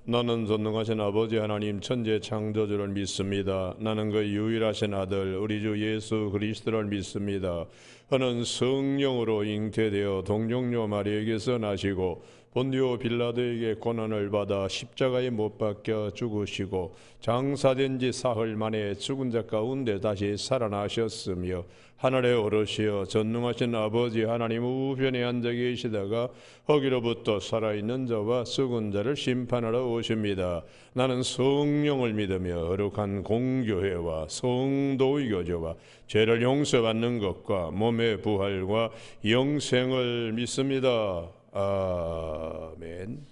나는 전능하신 아버지 하나님 천재 창조주를 믿습니다. 나는 그 유일하신 아들 우리 주 예수 그리스도를 믿습니다. 그는 성령으로 잉태되어 동정녀 마리에게서 나시고 본디오 빌라도에게 고난을 받아 십자가에 못 박혀 죽으시고 장사된 지 사흘 만에 죽은 자 가운데 다시 살아나셨으며 하늘에 오르시어 전능하신 아버지 하나님 우편에 앉아 계시다가 거기로부터 살아있는 자와 죽은 자를 심판하러 오십니다. 나는 성령을 믿으며 거룩한 공교회와 성도의 교제와 죄를 용서받는 것과 몸의 부활과 영생을 믿습니다. 아멘.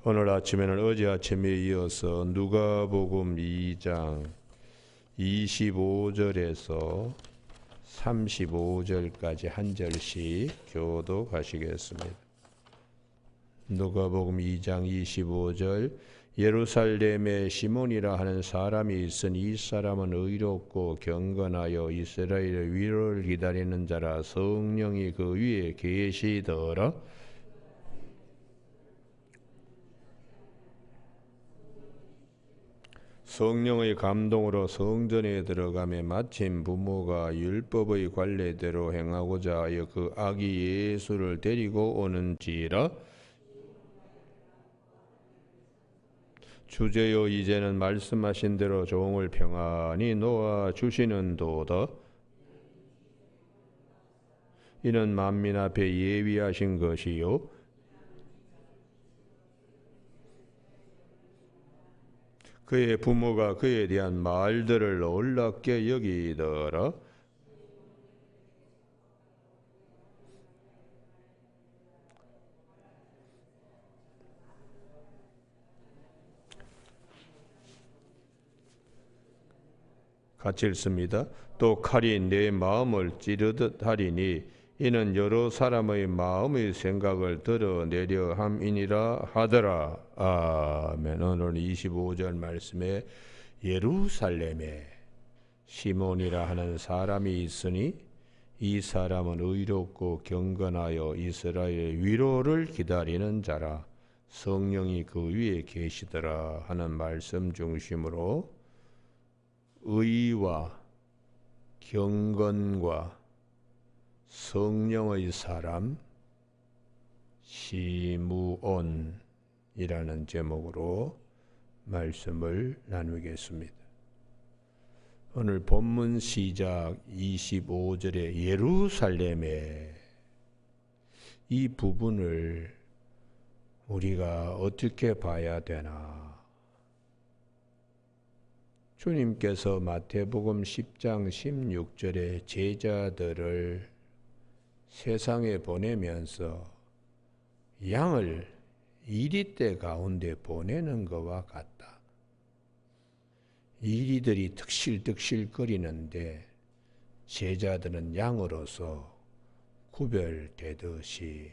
오늘 아침에는 어제 아침에 이어서 누가복음 2장 25절에서 35절까지 한 절씩 교독하시겠습니다. 누가복음 2장 25절 예루살렘에 시몬이라 하는 사람이 있으니 이 사람은 의롭고 경건하여 이스라엘의 위로를 기다리는 자라 성령이 그 위에 계시더라. 성령의 감동으로 성전에 들어가매 마침 부모가 율법의 관례대로 행하고자 하여 그 아기 예수를 데리고 오는지라. 주제여 이제는 말씀하신 대로 종을 평안히 놓아 주시는도다. 이는 만민 앞에 예비하신 것이요 그의 부모가 그에 대한 말들을 놀랍게 여기더라. 같이 읽습니다. 또 칼이 내 마음을 찌르듯 하리니 이는 여러 사람의 마음의 생각을 드러내려 함이니라 하더라. 아멘. 오늘 25절 말씀에 예루살렘에 시몬이라 하는 사람이 있으니 이 사람은 의롭고 경건하여 이스라엘의 위로를 기다리는 자라 성령이 그 위에 계시더라 하는 말씀 중심으로 의와 경건과 성령의 사람 시므온이라는 제목으로 말씀을 나누겠습니다. 오늘 본문 시작 25절에 예루살렘에 이 부분을 우리가 어떻게 봐야 되나? 주님께서 마태복음 10장 16절에 제자들을 세상에 보내면서 양을 이리떼 가운데 보내는 것과 같다. 이리들이 득실득실거리는데 제자들은 양으로서 구별되듯이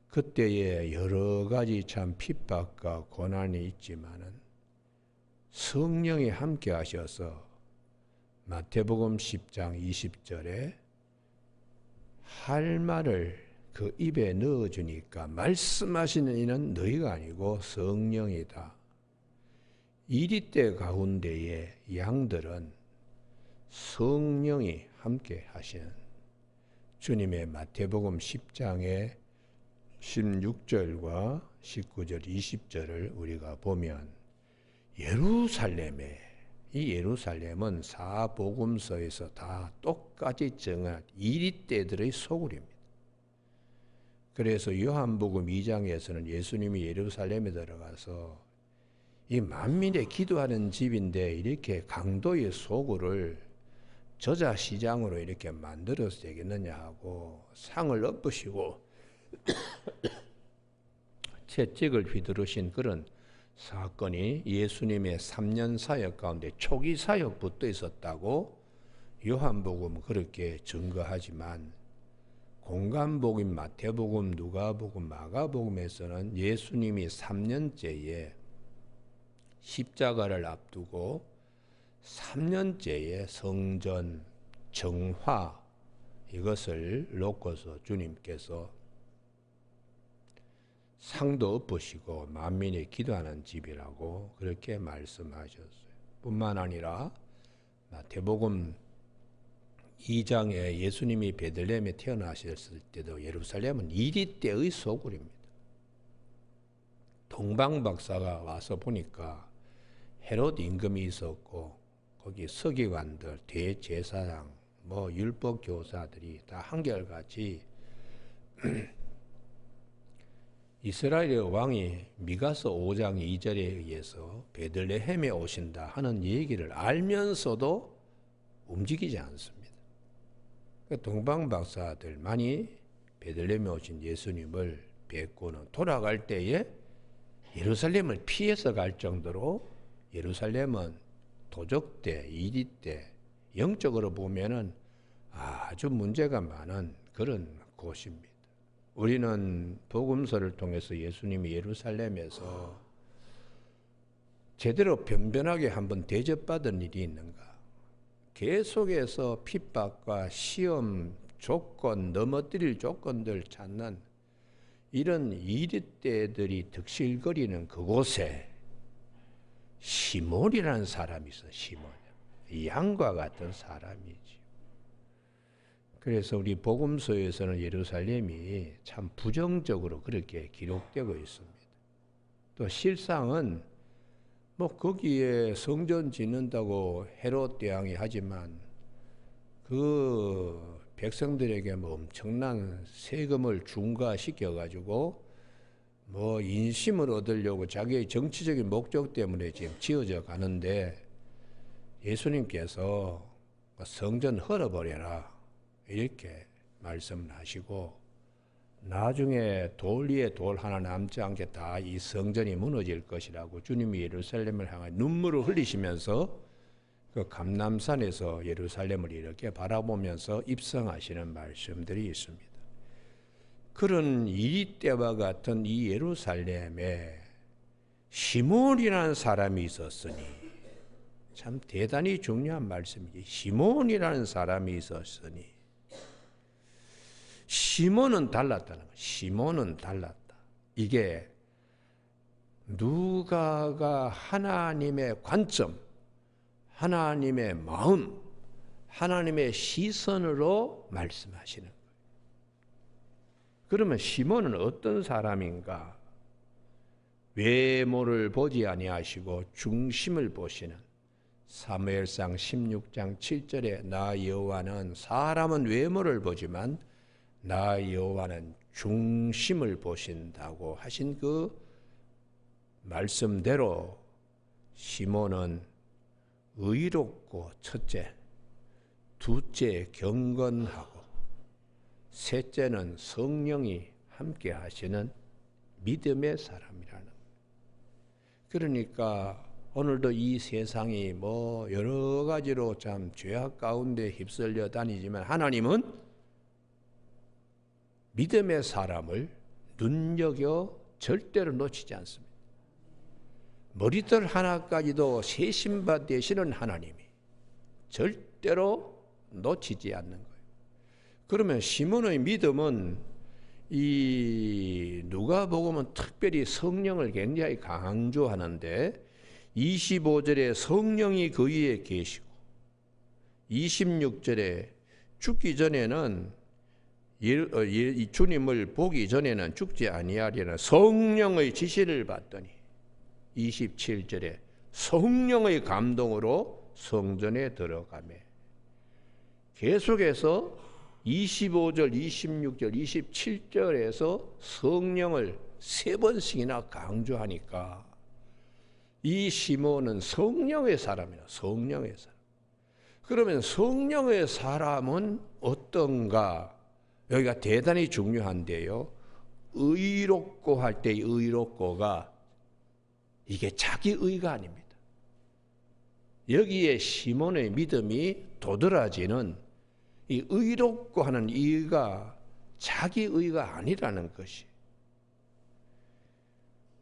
그때에 여러 가지 참 핍박과 고난이 있지만은 성령이 함께 하셔서 마태복음 10장 20절에 할 말을 그 입에 넣어주니까 말씀하시는 이는 너희가 아니고 성령이다. 이리떼 가운데의 양들은 성령이 함께 하시는 주님의 마태복음 10장의 16절과 19절, 20절을 우리가 보면 예루살렘에 이 예루살렘은 사복음서에서 다 똑같이 정한 이리떼들의 소굴입니다. 그래서 요한복음 2장에서는 예수님이 예루살렘에 들어가서 이 만민의 기도하는 집인데 이렇게 강도의 소굴을 저자시장으로 이렇게 만들어서 되겠느냐 하고 상을 엎으시고 채찍을 휘두르신 그런 사건이 예수님의 3년 사역 가운데 초기 사역부터 있었다고 요한복음 그렇게 증거하지만 공간복음 마태복음 누가복음 마가복음에서는 예수님이 3년째에 십자가를 앞두고 3년째에 성전 정화 이것을 놓고서 주님께서 상도 엎으시고 만민이 기도하는 집이라고 그렇게 말씀하셨어요. 뿐만 아니라 마태복음 2장에 예수님이 베들레헴에 태어나셨을 때도 예루살렘은 이리떼의 소굴입니다. 동방박사가 와서 보니까 헤롯 임금이 있었고 거기 서기관들, 대제사장, 율법 교사들이 다 한결같이 이스라엘의 왕이 미가서 5장 2절에 의해서 베들레헴에 오신다 하는 얘기를 알면서도 움직이지 않습니다. 동방박사들만이 베들레헴에 오신 예수님을 뵙고는 돌아갈 때에 예루살렘을 피해서 갈 정도로 예루살렘은 도적대, 이리대, 영적으로 보면은 아주 문제가 많은 그런 곳입니다. 우리는 복음서를 통해서 예수님이 예루살렘에서 제대로 변변하게 한번 대접받은 일이 있는가? 계속해서 핍박과 시험, 조건, 넘어뜨릴 조건들 찾는 이런 이리떼들이 득실거리는 그곳에 시몬이라는 사람이 있어. 시몬. 양과 같은 사람이지. 그래서 우리 복음서에서는 예루살렘이 참 부정적으로 그렇게 기록되고 있습니다. 또 실상은 거기에 성전 짓는다고 헤롯 대왕이 하지만 그 백성들에게 엄청난 세금을 중과시켜 가지고 인심을 얻으려고 자기의 정치적인 목적 때문에 지금 지어져 가는데 예수님께서 성전 헐어버려라 이렇게 말씀을 하시고 나중에 돌 위에 돌 하나 남지 않게 다 이 성전이 무너질 것이라고 주님이 예루살렘을 향해 눈물을 흘리시면서 그 감람산에서 예루살렘을 이렇게 바라보면서 입성하시는 말씀들이 있습니다. 그런 이리떼와 같은 이 예루살렘에 시몬이라는 사람이 있었으니 참 대단히 중요한 말씀이지. 시몬이라는 사람이 있었으니 시몬은 달랐다는 거예요. 시몬은 달랐다. 이게 누가가 하나님의 관점, 하나님의 마음, 하나님의 시선으로 말씀하시는 거예요. 그러면 시몬은 어떤 사람인가? 외모를 보지 아니하시고 중심을 보시는 사무엘상 16장 7절에 나 여호와는 사람은 외모를 보지만 나 여호와는 중심을 보신다고 하신 그 말씀대로 시몬은 의롭고 첫째, 둘째 경건하고 셋째는 성령이 함께 하시는 믿음의 사람이라는. 그러니까 오늘도 이 세상이 여러 가지로 참 죄악 가운데 휩쓸려 다니지만 하나님은 믿음의 사람을 눈여겨 절대로 놓치지 않습니다. 머리털 하나까지도 세심바 되시는 하나님이 절대로 놓치지 않는 거예요. 그러면 시몬의 믿음은 이 누가복음은 특별히 성령을 굉장히 강조하는데 25절에 성령이 그 위에 계시고 26절에 죽기 전에는 주님을 보기 전에는 죽지 아니하리라 성령의 지시를 받더니 27절에 성령의 감동으로 성전에 들어가매 계속해서 25절, 26절, 27절에서 성령을 3번씩이나 강조하니까 이 시몬은 성령의 사람이라 성령의 사람. 그러면 성령의 사람은 어떤가? 여기가 대단히 중요한데요. 의롭고 할 때의 의롭고가 이게 자기의가 아닙니다. 여기에 시몬의 믿음이 도드라지는 이 의롭고 하는 의가 자기의가 아니라는 것이.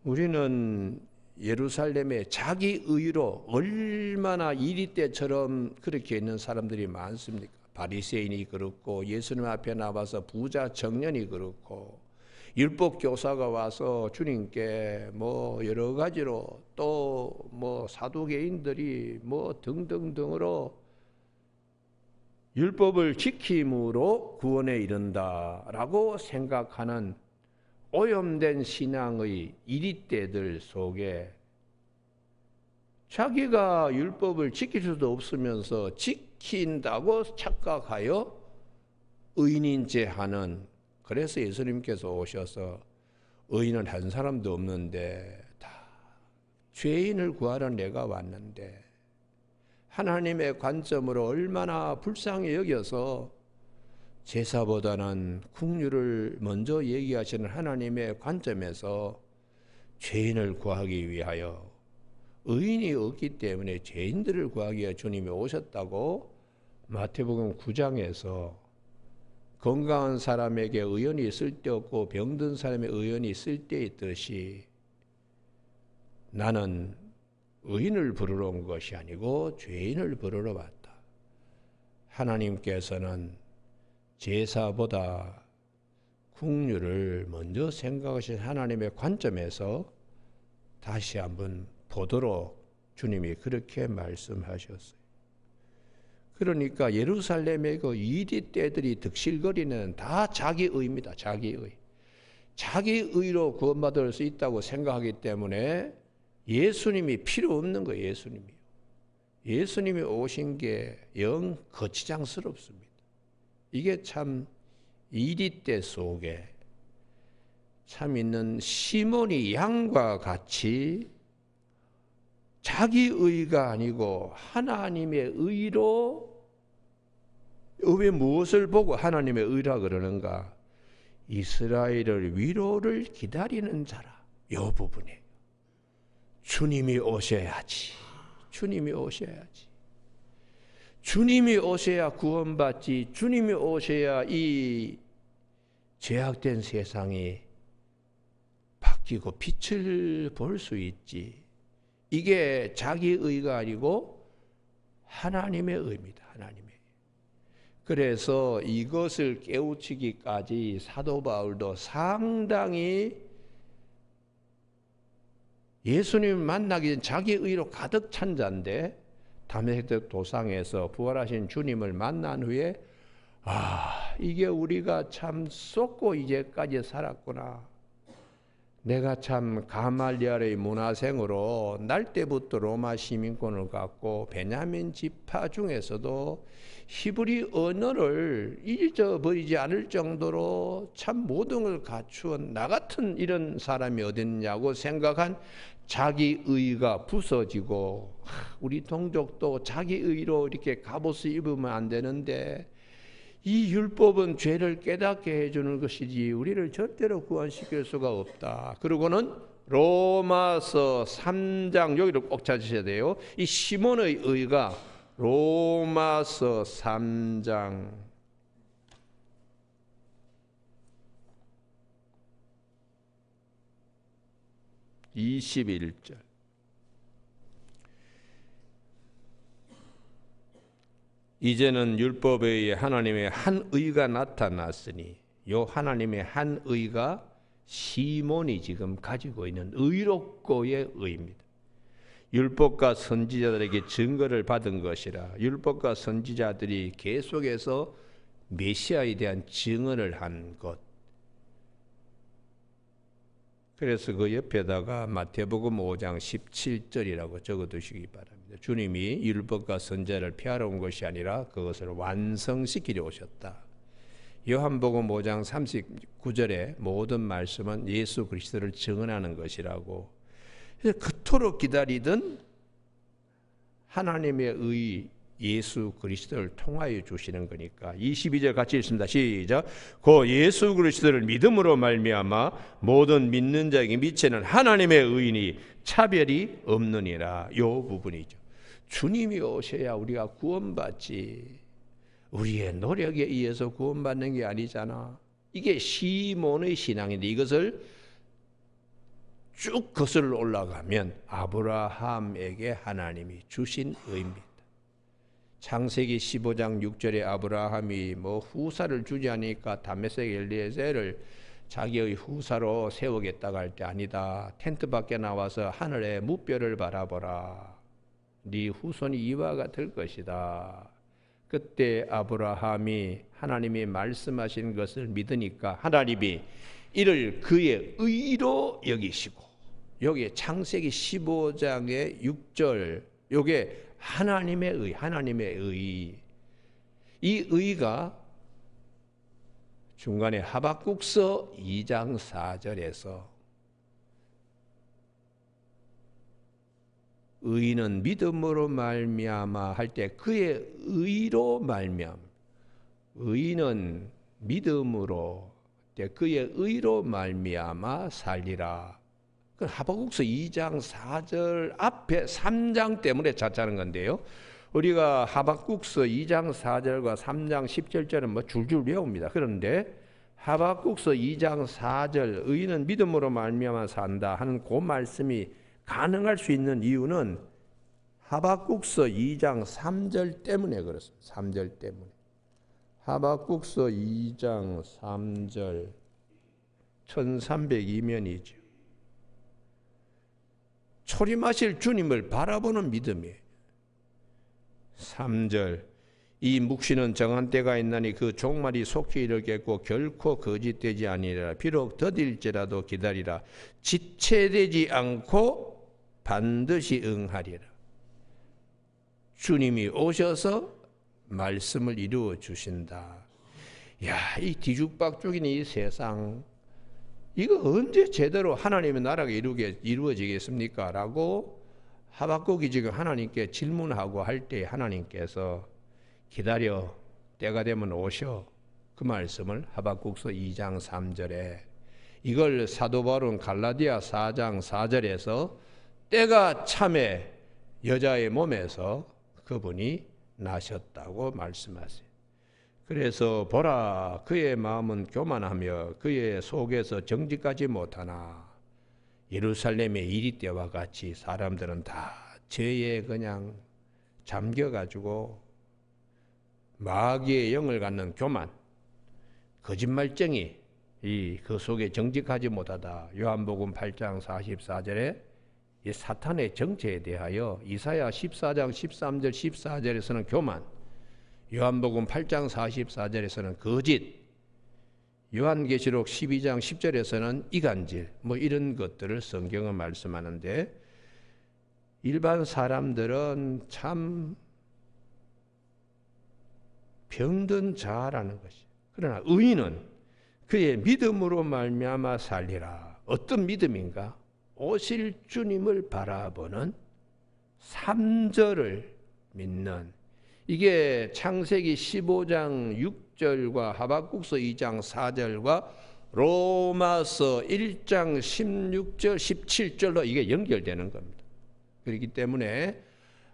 우리는 예루살렘에 자기의로 얼마나 이리떼처럼 그렇게 있는 사람들이 많습니까? 바리새인이 그렇고 예수님 앞에 나와서 부자 청년이 그렇고 율법 교사가 와서 주님께 뭐 여러 가지로 또 뭐 사두개인들이 뭐 등등등으로 율법을 지킴으로 구원에 이른다라고 생각하는 오염된 신앙의 이리떼들 속에 자기가 율법을 지킬 수도 없으면서 지킨다고 착각하여 의인인 체 하는, 그래서 예수님께서 오셔서 의인은 한 사람도 없는데 다 죄인을 구하러 내가 왔는데, 하나님의 관점으로 얼마나 불쌍히 여겨서 제사보다는 긍휼을 먼저 얘기하시는 하나님의 관점에서 죄인을 구하기 위하여, 의인이 없기 때문에 죄인들을 구하기 위해 주님이 오셨다고 마태복음 9장에서 건강한 사람에게 의원이 쓸데없고 병든 사람의 의원이 쓸데있듯이 나는 의인을 부르러 온 것이 아니고 죄인을 부르러 왔다. 하나님께서는 제사보다 긍휼을 먼저 생각하신 하나님의 관점에서 다시 한번 보도록 주님이 그렇게 말씀하셨어요. 그러니까 예루살렘의 그 이리떼들이 득실거리는 다 자기의입니다. 자기의. 자기의로 구원받을 수 있다고 생각하기 때문에 예수님이 필요 없는 거예요. 예수님이. 예수님이 오신 게 영 거치장스럽습니다. 이게 참 이리떼 속에 참 있는 시몬이 양과 같이 자기의가 아니고 하나님의 의로, 왜 무엇을 보고 하나님의 의라 그러는가? 이스라엘을 위로를 기다리는 자라. 이 부분이에요. 주님이 오셔야지. 주님이 오셔야지. 주님이 오셔야 구원받지. 주님이 오셔야 이 죄악된 세상이 바뀌고 빛을 볼 수 있지. 이게 자기의가 아니고 하나님의 의입니다. 하나님의. 그래서 이것을 깨우치기까지 사도 바울도 상당히 예수님을 만나기 전 자기의로 가득 찬 자인데, 다메섹 도상에서 부활하신 주님을 만난 후에 이게 우리가 참 쏟고 이제까지 살았구나. 내가 참 가말리엘의 문화생으로 날 때부터 로마 시민권을 갖고 베냐민 지파 중에서도 히브리 언어를 잊어버리지 않을 정도로 참 모든 걸 갖추은 나 같은 이런 사람이 어딨냐고 생각한 자기의가 부서지고, 우리 동족도 자기의로 이렇게 갑옷을 입으면 안 되는데 이 율법은 죄를 깨닫게 해주는 것이지 우리를 절대로 구원시킬 수가 없다. 그리고는 로마서 3장, 여기를 꼭 찾으셔야 돼요. 이 시몬의 의가 로마서 3장 21절. 이제는 율법에 의해 하나님의 한 의가 나타났으니, 요 하나님의 한 의가 시몬이 지금 가지고 있는 의롭고의 의입니다. 율법과 선지자들에게 증거를 받은 것이라. 율법과 선지자들이 계속해서 메시아에 대한 증언을 한 것. 그래서 그 옆에다가 마태복음 5장 17절이라고 적어두시기 바랍니다. 주님이 율법과 선지자를 폐하러 온 것이 아니라 그것을 완성시키려 오셨다. 요한복음 5장 39절에 모든 말씀은 예수 그리스도를 증언하는 것이라고. 그래서 그토록 기다리던 하나님의 의 예수 그리스도를 통하여 주시는 거니까. 22절 같이 읽습니다. 시작. 그 예수 그리스도를 믿음으로 말미암아 모든 믿는 자에게 미치는 하나님의 의인이 차별이 없느니라. 요 부분이죠. 주님이 오셔야 우리가 구원받지, 우리의 노력에 의해서 구원받는 게 아니잖아. 이게 시몬의 신앙인데, 이것을 쭉 거슬러 올라가면 아브라함에게 하나님이 주신 의입니다. 창세기 15장 6절에 아브라함이 후사를 주지 않으니까 다메섹 엘리에셀을 자기의 후사로 세우겠다고 할 때 아니다. 텐트 밖에 나와서 하늘의 무뼈를 바라보라. 네 후손이 이와 같을 것이다. 그때 아브라함이 하나님이 말씀하신 것을 믿으니까 하나님이 이를 그의 의로 여기시고, 여기 창세기 15장의 6절, 요게 하나님의 의, 하나님의 의. 이 의가 중간에 하박국서 2장 4절에서 의인은 믿음으로 말미암아 할 때 그의 의로 말미암, 의인은 믿음으로 그의 의로 말미암아 살리라. 그 하박국서 2장 4절 앞에 3장 때문에 찾자는 건데요. 우리가 하박국서 2장 4절과 3장 17절은 뭐 줄줄 외웁니다. 그런데 하박국서 2장 4절 의인은 믿음으로 말미암아 산다 하는 그 말씀이 가능할 수 있는 이유는 하박국서 2장 3절 때문에 그렇습니다. 3절 때문에. 하박국서 2장 3절 1302면이죠. 초림하실 주님을 바라보는 믿음이에요. 3절 이 묵시는 정한 때가 있나니 그 종말이 속히 이르겠고 결코 거짓되지 아니하리라. 비록 더딜지라도 기다리라. 지체되지 않고 반드시 응하리라. 주님이 오셔서 말씀을 이루어 주신다. 야, 이 뒤죽박죽인 이 세상, 이거 언제 제대로 하나님의 나라가 이루어지겠습니까? 라고 하박국이 지금 하나님께 질문하고 할 때 하나님께서 기다려, 때가 되면 오셔. 그 말씀을 하박국서 2장 3절에, 이걸 사도 바울은 갈라디아 4장 4절에서 때가 참에 여자의 몸에서 그분이 나셨다고 말씀하세요. 그래서 보라, 그의 마음은 교만하며 그의 속에서 정직하지 못하나 예루살렘의 이리 때와 같이 사람들은 다 죄에 그냥 잠겨가지고 마귀의 영을 갖는 교만, 거짓말쟁이, 그 속에 정직하지 못하다. 요한복음 8장 44절에 이 사탄의 정체에 대하여 이사야 14장 13절 14절에서는 교만, 요한복음 8장 44절에서는 거짓, 요한계시록 12장 10절에서는 이간질, 뭐 이런 것들을 성경은 말씀하는데 일반 사람들은 참 병든 자라는 것이. 그러나 의인은 그의 믿음으로 말미암아 살리라. 어떤 믿음인가? 오실 주님을 바라보는 3절을 믿는, 이게 창세기 15장 6절과 하박국서 2장 4절과 로마서 1장 16절 17절로 이게 연결되는 겁니다. 그렇기 때문에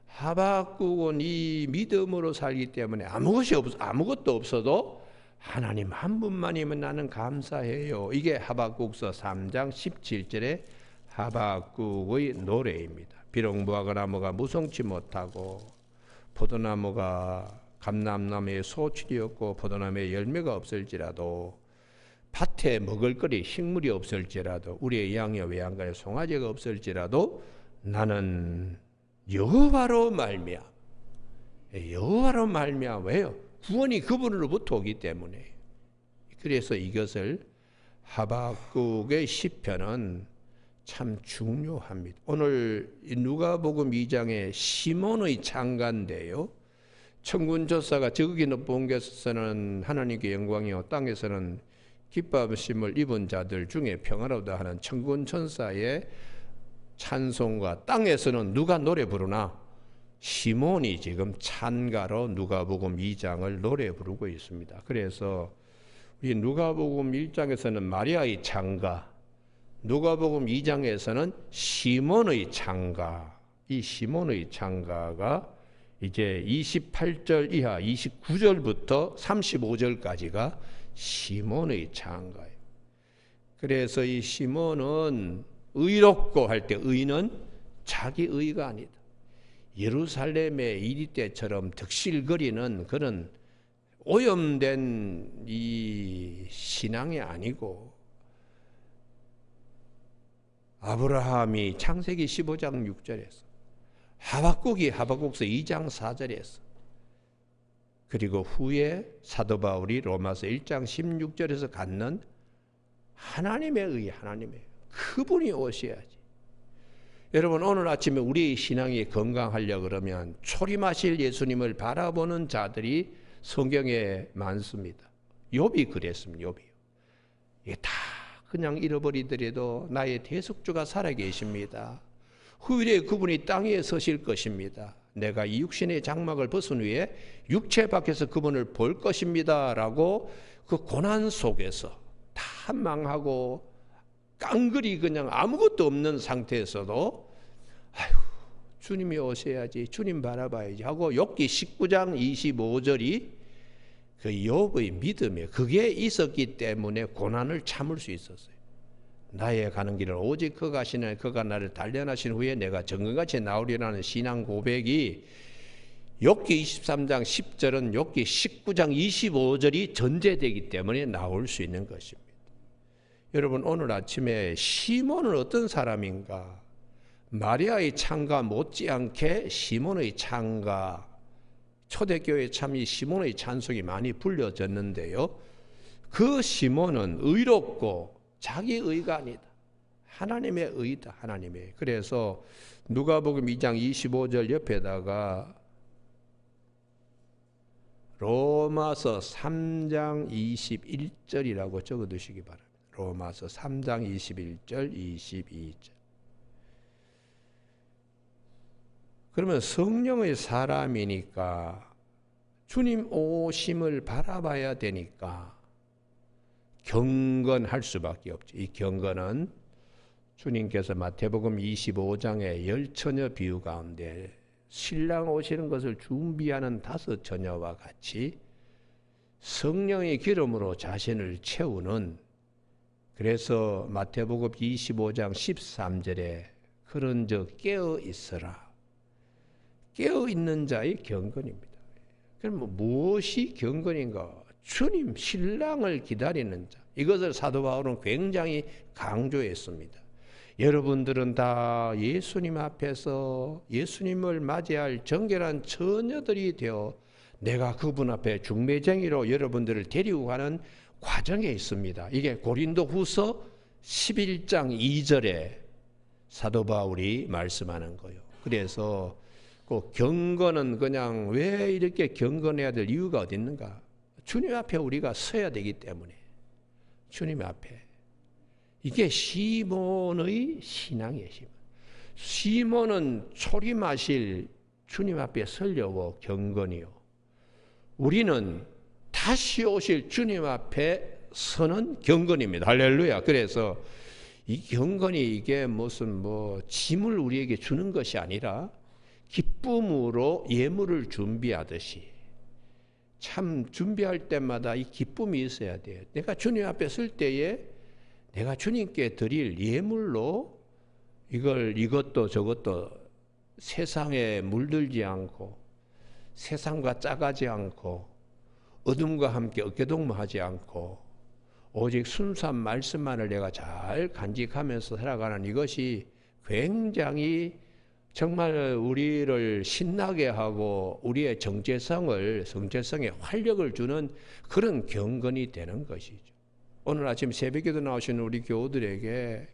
하박국은 이 믿음으로 살기 때문에 아무것도 없어도 하나님 한 분만이면 나는 감사해요. 이게 하박국서 3장 17절의 하박국의 노래입니다. 비록 무화과나무가 무성치 못하고 포도나무가 감람나무에 소출이 없고 포도나무에 열매가 없을지라도 밭에 먹을거리 식물이 없을지라도 우리의 양의 외양간에 송아지가 없을지라도 나는 여호와로 말미암아. 여호와로 말미암아. 왜요? 구원이 그분으로부터 오기 때문에. 그래서 이것을 하박국의 시편은 참 중요합니다. 오늘 누가복음 2장의 시몬의 창가인데요. 천군조사가 저극이 높은 곳에서는 하나님께 영광이요 땅에서는 기뻐하심을 입은 자들 중에 평안하다 하는 천군천사의 찬송과, 땅에서는 누가 노래 부르나? 시몬이 지금 찬가로 누가복음 2장을 노래 부르고 있습니다. 그래서 이 누가복음 1장에서는 마리아의 찬가, 누가복음 2장에서는 시몬의 찬가, 이 시몬의 찬가가 이제 28절 이하 29절부터 35절까지가 시몬의 찬가예요. 그래서 이 시몬은 의롭고 할 때 의는 자기 의가 아니다. 예루살렘의 이리 때처럼 득실거리는 그런 오염된 이 신앙이 아니고 아브라함이 창세기 15장 6절에서, 하박국이 하박국서 2장 4절에서, 그리고 후에 사도 바울이 로마서 1장 16절에서 갖는 하나님의 의, 하나님의 그분이 오셔야지. 여러분, 오늘 아침에 우리의 신앙이 건강하려 그러면 초림하실 예수님을 바라보는 자들이 성경에 많습니다. 욥이 그랬습니다. 욥이요. 이게 다 그냥 잃어버리더라도 나의 대속주가 살아계십니다. 후일에 그분이 땅 위에 서실 것입니다. 내가 이 육신의 장막을 벗은 후에 육체 밖에서 그분을 볼 것입니다 라고 그 고난 속에서 다 망하고 깡그리 그냥 아무것도 없는 상태에서도 아유, 주님이 오셔야지, 주님 바라봐야지 하고 욥기 19장 25절이 그 욥의 믿음에 그게 있었기 때문에 고난을 참을 수 있었어요. 나의 가는 길을 오직 그가 하시는, 그가 나를 단련하신 후에 내가 정금같이 나오리라는 신앙 고백이 욥기 23장 10절은 욥기 19장 25절이 전제되기 때문에 나올 수 있는 것입니다. 여러분, 오늘 아침에 시몬은 어떤 사람인가? 마리아의 창가 못지않게 시몬의 창가, 초대교회 참 이 시몬의 찬송이 많이 불려졌는데요. 그 시몬은 의롭고 자기 의가 아니다. 하나님의 의다. 하나님의. 그래서 누가복음 2장 25절 옆에다가 로마서 3장 21절이라고 적어두시기 바랍니다. 로마서 3장 21절 22절. 그러면 성령의 사람이니까 주님 오심을 바라봐야 되니까 경건할 수밖에 없죠. 이 경건은 주님께서 마태복음 25장의 10처녀 비유 가운데 신랑 오시는 것을 준비하는 5처녀와 같이 성령의 기름으로 자신을 채우는, 그래서 마태복음 25장 13절에 그런즉 깨어 있으라. 깨어 있는 자의 경건입니다. 그럼 무엇이 경건인가? 주님 신랑을 기다리는 자. 이것을 사도 바울은 굉장히 강조했습니다. 여러분들은 다 예수님 앞에서 예수님을 맞이할 정결한 처녀들이 되어 내가 그분 앞에 중매쟁이로 여러분들을 데리고 가는 과정에 있습니다. 이게 고린도후서 11장 2절에 사도 바울이 말씀하는 거예요. 그래서 그 경건은 그냥 왜 이렇게 경건해야 될 이유가 어디 있는가? 주님 앞에 우리가 서야 되기 때문에. 주님 앞에. 이게 시몬의 신앙이에요. 시몬은 초림하실 주님 앞에 서려고 경건이요. 우리는 다시 오실 주님 앞에 서는 경건입니다. 할렐루야. 그래서 이 경건이 이게 무슨 짐을 우리에게 주는 것이 아니라 기쁨으로 예물을 준비하듯이 참 준비할 때마다 이 기쁨이 있어야 돼요. 내가 주님 앞에 설 때에 내가 주님께 드릴 예물로 이것도 저것도 세상에 물들지 않고 세상과 짜가지 않고 어둠과 함께 어깨동무하지 않고 오직 순수한 말씀만을 내가 잘 간직하면서 살아가는 이것이 굉장히 정말 우리를 신나게 하고 우리의 정체성에 활력을 주는 그런 경건이 되는 것이죠. 오늘 아침 새벽에도 나오시는 우리 교우들에게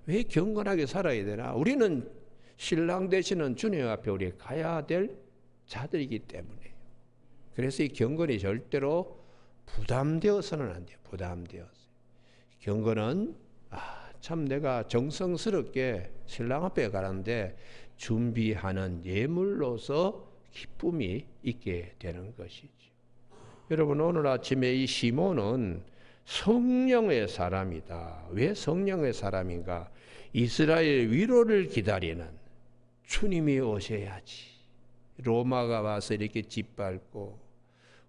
왜 경건하게 살아야 되나? 우리는 신랑 되시는 주님 앞에 우리 가야 될 자들이기 때문에. 그래서 이 경건이 절대로 부담되어서는 안 돼요. 부담되어서. 경건은 참 내가 정성스럽게 신랑 앞에 가는데 준비하는 예물로서 기쁨이 있게 되는 것이죠. 여러분, 오늘 아침에 이 시몬은 성령의 사람이다. 왜 성령의 사람인가? 이스라엘 위로를 기다리는 주님이 오셔야지. 로마가 와서 이렇게 짓밟고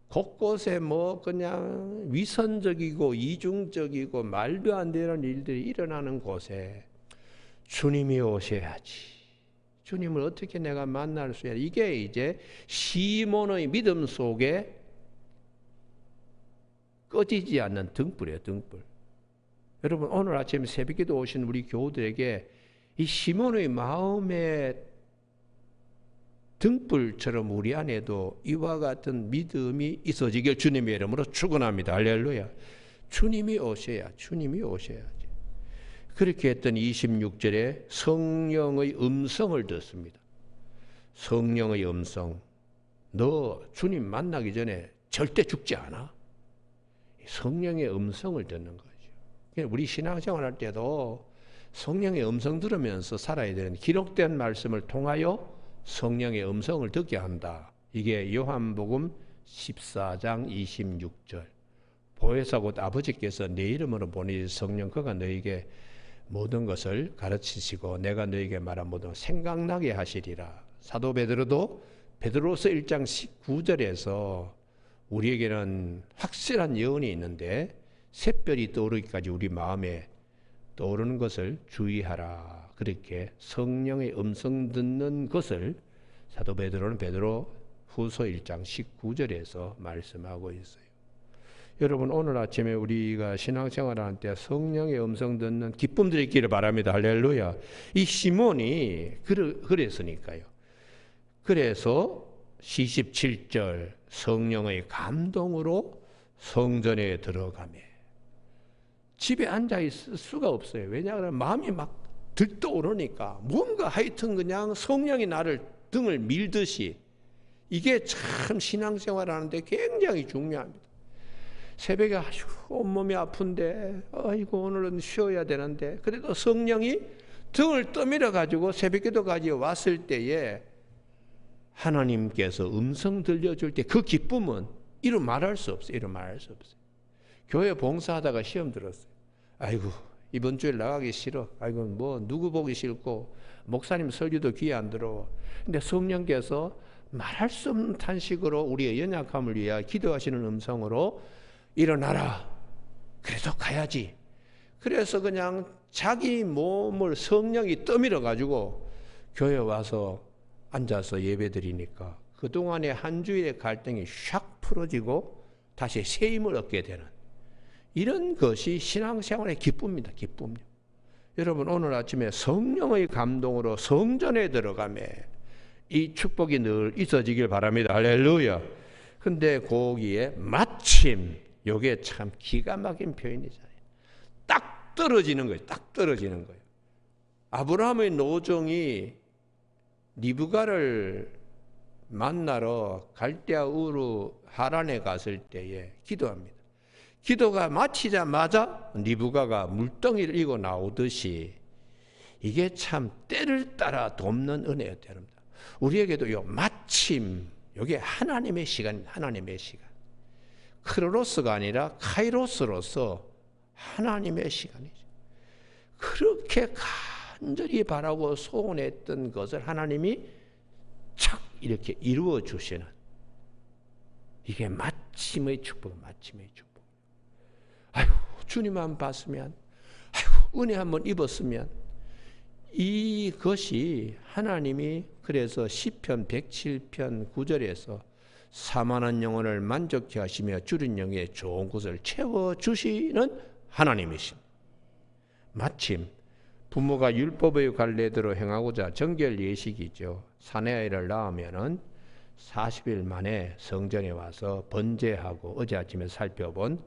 곳곳에 그냥 위선적이고 이중적이고 말도 안 되는 일들이 일어나는 곳에 주님이 오셔야지. 주님을 어떻게 내가 만날 수 있냐. 이게 이제 시몬의 믿음 속에 꺼지지 않는 등불이에요. 등불. 여러분, 오늘 아침 새벽에도 오신 우리 교우들에게 이 시몬의 마음의 등불처럼 우리 안에도 이와 같은 믿음이 있어지길 주님의 이름으로 축원합니다. 할렐루야. 주님이 오셔야지. 그렇게 했더니 26절에 성령의 음성을 듣습니다. 성령의 음성. 너 주님 만나기 전에 절대 죽지 않아. 성령의 음성을 듣는 거죠. 우리 신앙생활 할 때도 성령의 음성 들으면서 살아야 되는, 기록된 말씀을 통하여 성령의 음성을 듣게 한다. 이게 요한복음 14장 26절. 보혜사 곧 아버지께서 내 이름으로 보내신 성령 그가 너에게 모든 것을 가르치시고 내가 너에게 말한 모든 생각나게 하시리라. 사도 베드로도 베드로서 1장 19절에서 우리에게는 확실한 예언이 있는데 샛별이 떠오르기까지 우리 마음에 떠오르는 것을 주의하라. 그렇게 성령의 음성 듣는 것을 사도 베드로는 베드로 후서 1장 19절에서 말씀하고 있어요. 여러분, 오늘 아침에 우리가 신앙생활하는 때 성령의 음성 듣는 기쁨들이 있기를 바랍니다. 할렐루야. 이 시몬이 그랬으니까요. 그래서 27절 성령의 감동으로 성전에 들어가며 집에 앉아 있을 수가 없어요. 왜냐하면 마음이 막 들떠오르니까 뭔가 하여튼 그냥 성령이 나를 등을 밀듯이. 이게 참 신앙생활 하는데 굉장히 중요합니다. 새벽에 온몸이 아픈데 아이고 오늘은 쉬어야 되는데 그래도 성령이 등을 떠밀어 가지고 새벽기도까지 왔을 때에 하나님께서 음성 들려줄 때 그 기쁨은 이루 말할 수 없어요. 교회 봉사하다가 시험 들었어요. 아이고 이번 주에 나가기 싫어. 아이고 뭐 누구 보기 싫고 목사님 설교도 귀에 안 들어와. 근데 성령께서 말할 수 없는 탄식으로 우리의 연약함을 위하여 기도하시는 음성으로 일어나라. 그래도 가야지. 그래서 그냥 자기 몸을 성령이 떠밀어 가지고 교회 와서 앉아서 예배드리니까 그동안의 한 주일의 갈등이 샥 풀어지고 다시 새 힘을 얻게 되는 이런 것이 신앙생활의 기쁨입니다. 기쁨. 여러분 오늘 아침에 성령의 감동으로 성전에 들어가며 이 축복이 늘 있어지길 바랍니다. 할렐루야. 근데 거기에 마침 요게 참 기가 막힌 표현이잖아요. 딱 떨어지는 거예요. 딱 떨어지는 거예요. 아브라함의 노종이 리브가를 만나러 갈대아 우르 하란에 갔을 때에 기도합니다. 기도가 마치자마자 리브가가 물덩이를 이고 나오듯이 이게 참 때를 따라 돕는 은혜였다. 우리에게도 요 마침 이게 하나님의 시간입니다. 하나님의 시간. 크로노스가 아니라 카이로스로서 하나님의 시간이죠. 그렇게 간절히 바라고 소원했던 것을 하나님이 착 이렇게 이루어 주시는 이게 마침의 축복, 마침의 축복. 아이고 주님만 봤으면, 아이고 은혜 한번 입었으면. 이것이 하나님이 그래서 시편 107편 9절에서 사만한 영혼을 만족케 하시며 줄인 영에 좋은 곳을 채워주시는 하나님이십니다. 마침 부모가 율법의 관례대로 행하고자 정결 예식이죠. 사내아이를 낳으면은 40일 만에 성전에 와서 번제하고 어제 아침에 살펴본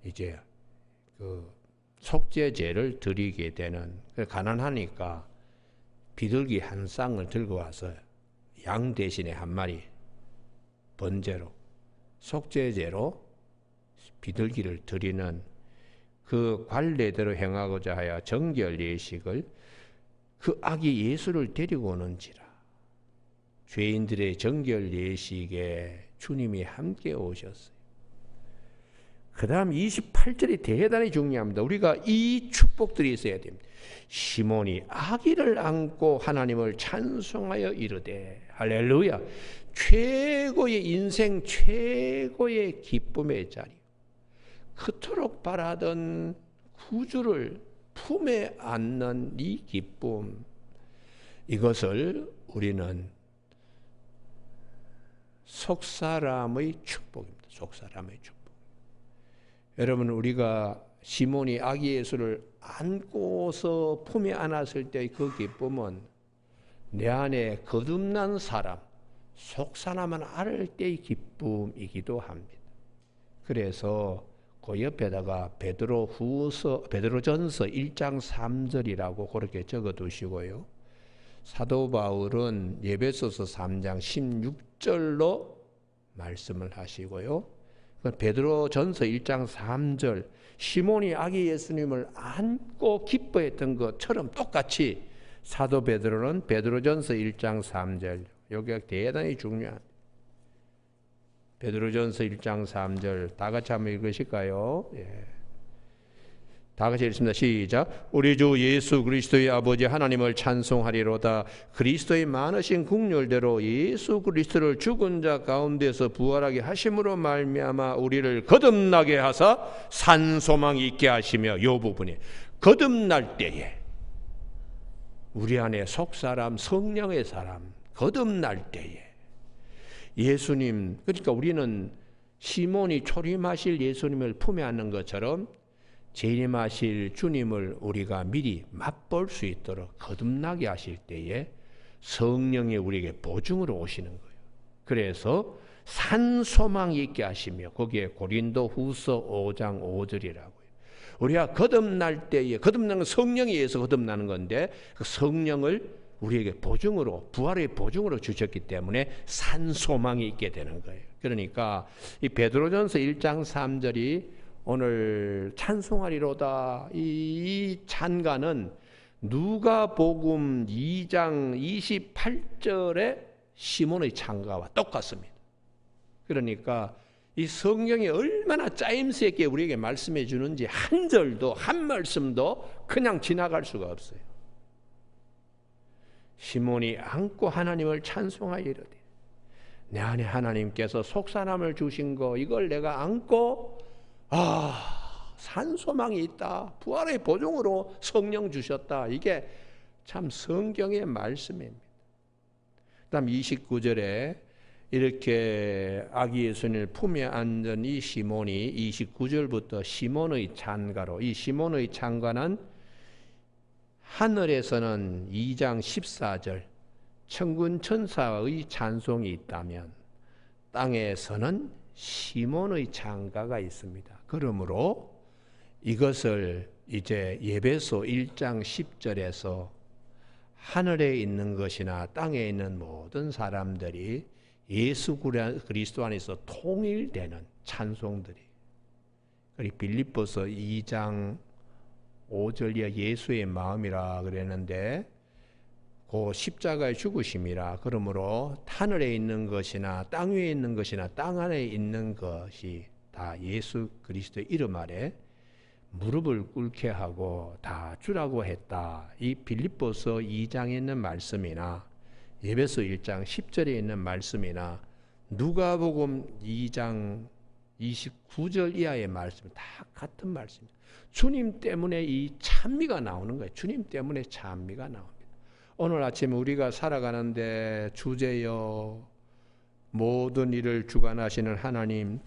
이제 그 속죄제를 드리게 되는, 가난하니까 비둘기 한 쌍을 들고 와서 양 대신에 한 마리 번제로 속죄제로 비둘기를 드리는 그 관례대로 행하고자 하여 정결 예식을 그 아기 예수를 데리고 오는지라. 죄인들의 정결 예식에 주님이 함께 오셨어요. 그 다음 28절이 대단히 중요합니다. 우리가 이 축복들이 있어야 됩니다. 시몬이 아기를 안고 하나님을 찬송하여 이르되, 할렐루야. 최고의 인생 최고의 기쁨의 자리, 그토록 바라던 구주를 품에 안는 이 기쁨, 이것을 우리는 속사람의 축복입니다. 속사람의 축복. 여러분 우리가 시몬이 아기 예수를 안고서 품에 안았을 때의 그 기쁨은 내 안에 거듭난 사람, 속사람은 알 때의 기쁨이기도 합니다. 그래서 그 옆에다가 베드로전서 1장 3절이라고 그렇게 적어 두시고요. 사도 바울은 에베소서 3장 16절로 말씀을 하시고요. 베드로전서 1장 3절 시몬이 아기 예수님을 안고 기뻐했던 것처럼 똑같이 사도 베드로는 베드로전서 1장 3절 여기가 대단히 중요한 베드로전서 1장 3절 다 같이 한번 읽으실까요? 예. 다 같이 읽습니다. 시작. 우리 주 예수 그리스도의 아버지 하나님을 찬송하리로다. 그리스도의 많으신 국률대로 예수 그리스도를 죽은 자 가운데서 부활하게 하심으로 말미암아 우리를 거듭나게 하사 산소망 있게 하시며 요 부분이 거듭날 때에 우리 안에 속사람 성령의 사람 거듭날 때에 예수님 그러니까 우리는 시몬이 초림하실 예수님을 품에 안는 것처럼 재림하실 주님을 우리가 미리 맛볼 수 있도록 거듭나게 하실 때에 성령이 우리에게 보증으로 오시는 거예요. 그래서 산소망 있게 하시며 거기에 고린도후서 5장 5절이라고요. 우리가 거듭날 때에 거듭나는 건 성령에 의해서 거듭나는 건데 그 성령을 우리에게 보증으로 부활의 보증으로 주셨기 때문에 산소망이 있게 되는 거예요. 그러니까 이 베드로전서 1장 3절이 오늘 찬송하리로다 이 찬가는 누가복음 2장 28절의 시몬의 찬가와 똑같습니다. 그러니까 이 성경이 얼마나 짜임새 있게 우리에게 말씀해 주는지 한 절도 한 말씀도 그냥 지나갈 수가 없어요. 시몬이 안고 하나님을 찬송하여 이르되 내 안에 하나님께서 속사람을 주신 거 이걸 내가 안고 산소망이 있다. 부활의 보증으로 성령 주셨다. 이게 참 성경의 말씀입니다. 그 다음 29절에 이렇게 아기 예수님을 품에 안은 이 시몬이 29절부터 시몬의 찬가로 이 시몬의 찬가는 하늘에서는 2장 14절 천군 천사의 찬송이 있다면 땅에서는 시몬의 찬가가 있습니다. 그러므로 이것을 이제 에베소 1장 10절에서 하늘에 있는 것이나 땅에 있는 모든 사람들이 예수 그리스도 안에서 통일되는 찬송들이 그리고 빌립보서 2장 5절이야 예수의 마음이라 그랬는데 그 십자가의 죽으심이라 그러므로 하늘에 있는 것이나 땅 위에 있는 것이나 땅 안에 있는 것이 다 예수 그리스도의 이름 아래 무릎을 꿇게 하고 다 주라고 했다. 이 빌립보서 2장에 있는 말씀이나 에베소 1장 10절에 있는 말씀이나 누가복음 2장 29절 이하의 말씀 다 같은 말씀입니다. 주님 때문에 이 찬미가 나오는 거예요. 주님 때문에 찬미가 나옵니다. 오늘 아침 우리가 살아가는데 주제여 모든 일을 주관하시는 하나님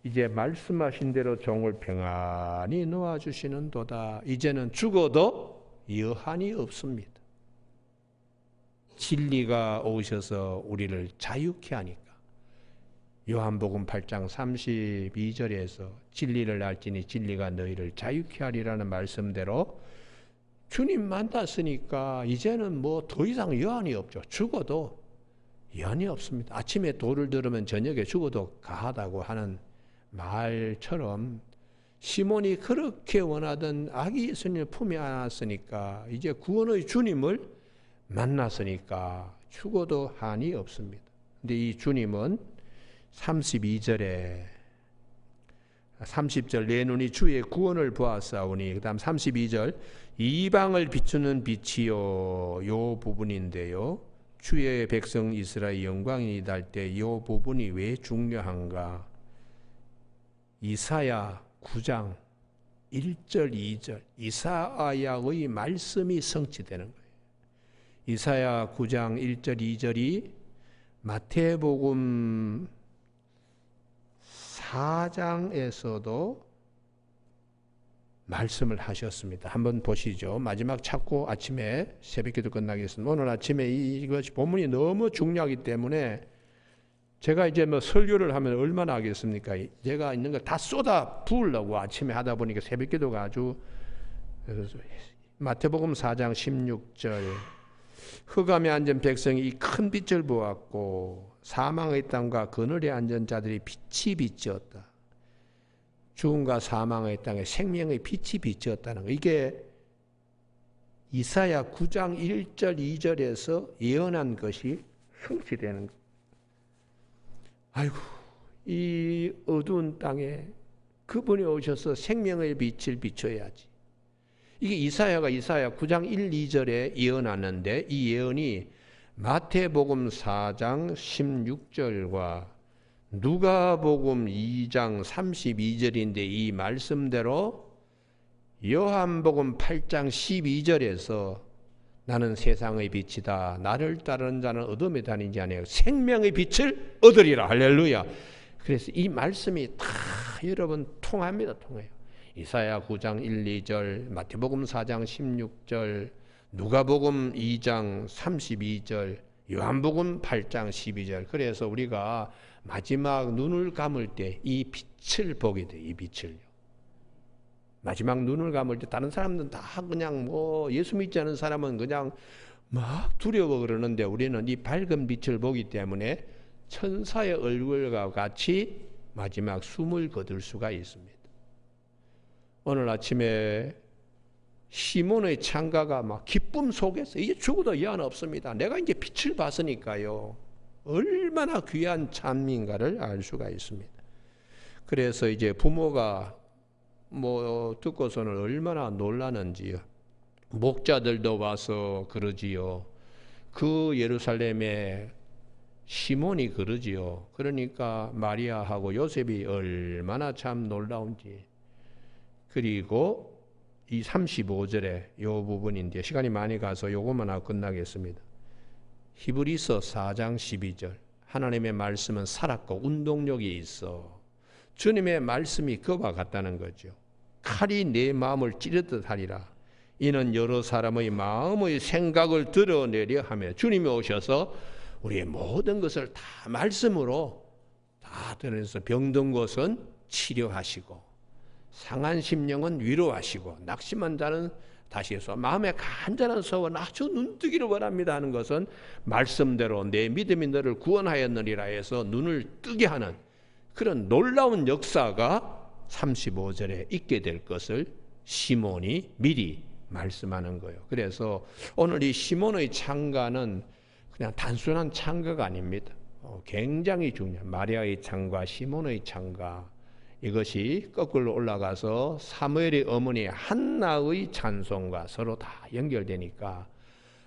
이제 말씀하신 대로 종을 평안히 놓아주시는 도다. 이제는 죽어도 여한이 없습니다. 진리가 오셔서 우리를 자유케 하니까 요한복음 8장 32절에서 진리를 알지니 진리가 너희를 자유케 하리라는 말씀대로 주님 만났으니까 이제는 뭐 더 이상 여한이 없죠. 죽어도 여한이 없습니다. 아침에 도를 들으면 저녁에 죽어도 가하다고 하는 말처럼 시몬이 그렇게 원하던 아기 예수님을 품에 안았으니까 이제 구원의 주님을 만났으니까 죽어도 한이 없습니다. 근데 이 주님은 32절에 30절 내 눈이 주의 구원을 보았사오니 그 다음 32절 이방을 비추는 빛이요 요 부분인데요. 주의 백성 이스라엘 영광이 날 때 이 부분이 왜 중요한가? 이사야 9장 1절 2절 이사야의 말씀이 성취되는 거예요. 이사야 9장 1절 2절이 마태복음 4장에서도 말씀을 하셨습니다. 한번 보시죠. 마지막 찾고 아침에 새벽기도 끝나겠습니다. 오늘 아침에 이것이 본문이 너무 중요하기 때문에 제가 이제 뭐 설교를 하면 얼마나 하겠습니까? 제가 있는 걸 다 쏟아 부으려고 아침에 하다 보니까 새벽기도가 아주. 마태복음 4장 16절 흑암에 앉은 백성이 이 큰 빛을 보았고 사망의 땅과 그늘에 앉은 자들이 빛이 비치었다. 죽음과 사망의 땅에 생명의 빛이 비치었다는 거. 이게 이사야 9장 1절 2절에서 예언한 것이 성취되는 거. 아이고, 이 어두운 땅에 그분이 오셔서 생명의 빛을 비춰야지. 이게 이사야 9장 1, 2절에 예언하는데 이 예언이 마태복음 4장 16절과 누가복음 2장 32절인데 이 말씀대로 요한복음 8장 12절에서 나는 세상의 빛이다. 나를 따르는 자는 어둠에 다니지 아니하고 생명의 빛을 얻으리라. 할렐루야. 그래서 이 말씀이 다 여러분 통합니다. 통해요. 이사야 9장 1, 2절, 마태복음 4장 16절, 누가복음 2장 32절, 요한복음 8장 12절. 그래서 우리가 마지막 눈을 감을 때 이 빛을 보게 돼. 이 빛을요. 마지막 눈을 감을 때 다른 사람들은 다 그냥 뭐 예수 믿지 않은 사람은 그냥 막 두려워 그러는데 우리는 이 밝은 빛을 보기 때문에 천사의 얼굴과 같이 마지막 숨을 거둘 수가 있습니다. 오늘 아침에 시몬의 창가가 막 기쁨 속에서 이제 죽어도 여한 없습니다. 내가 이제 빛을 봤으니까요. 얼마나 귀한 찬미인가를 알 수가 있습니다. 그래서 이제 부모가 뭐 듣고서는 얼마나 놀라는지요. 목자들도 와서 그러지요. 그 예루살렘에 시몬이 그러지요. 그러니까 마리아하고 요셉이 얼마나 참 놀라운지. 그리고 이 35절에 요 부분인데 시간이 많이 가서 요것만 하고 끝나겠습니다. 히브리서 4장 12절 하나님의 말씀은 살았고 운동력이 있어. 주님의 말씀이 그와 같다는 거죠. 칼이 내 마음을 찌르듯 하리라. 이는 여러 사람의 마음의 생각을 드러내려 하며 주님이 오셔서 우리의 모든 것을 다 말씀으로 다 드러내서 병든 것은 치료하시고 상한 심령은 위로하시고 낙심한 자는 다시 해서 마음에 간절한 소원 아주 눈뜨기를 원합니다 하는 것은 말씀대로 내 믿음이 너를 구원하였느니라 해서 눈을 뜨게 하는 그런 놀라운 역사가 35절에 있게 될 것을 시몬이 미리 말씀하는 거예요. 그래서 오늘 이 시몬의 창가는 그냥 단순한 창가가 아닙니다. 굉장히 중요한 마리아의 창가, 시몬의 창가 이것이 거꾸로 올라가서 사무엘의 어머니 한나의 찬송과 서로 다 연결되니까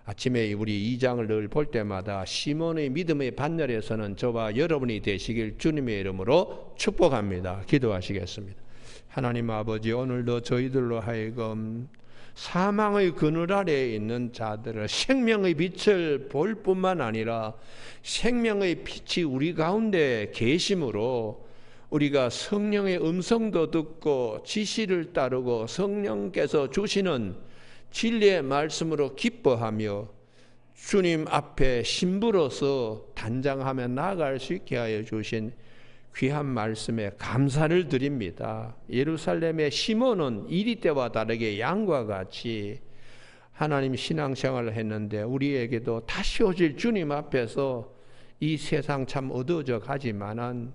아침에 우리 2장을 늘 볼 때마다 시몬의 믿음의 반열에서는 저와 여러분이 되시길 주님의 이름으로 축복합니다. 기도하시겠습니다. 하나님 아버지 오늘도 저희들로 하여금 사망의 그늘 아래에 있는 자들을 생명의 빛을 볼 뿐만 아니라 생명의 빛이 우리 가운데 계심으로 우리가 성령의 음성도 듣고 지시를 따르고 성령께서 주시는 진리의 말씀으로 기뻐하며 주님 앞에 신부로서 단장하며 나아갈 수 있게 하여 주신 귀한 말씀에 감사를 드립니다. 예루살렘의 시몬은 이리 때와 다르게 양과 같이 하나님 신앙생활을 했는데 우리에게도 다시 오실 주님 앞에서 이 세상 참 어두워져 가지만은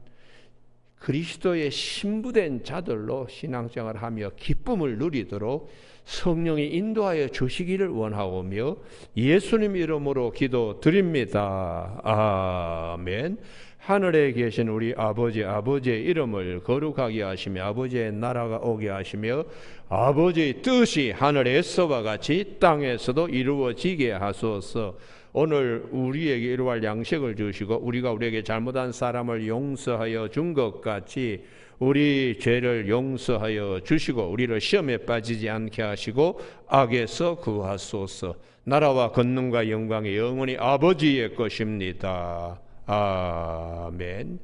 그리스도의 신부된 자들로 신앙생활을 하며 기쁨을 누리도록 성령이 인도하여 주시기를 원하오며 예수님 이름으로 기도드립니다. 아멘. 하늘에 계신 우리 아버지의 이름을 거룩하게 하시며 아버지의 나라가 오게 하시며 아버지의 뜻이 하늘에서와 같이 땅에서도 이루어지게 하소서. 오늘 우리에게 이루할 양식을 주시고 우리가 우리에게 잘못한 사람을 용서하여 준 것 같이 우리 죄를 용서하여 주시고 우리를 시험에 빠지지 않게 하시고 악에서 구하소서. 나라와 권능과 영광이 영원히 아버지의 것입니다. 아멘.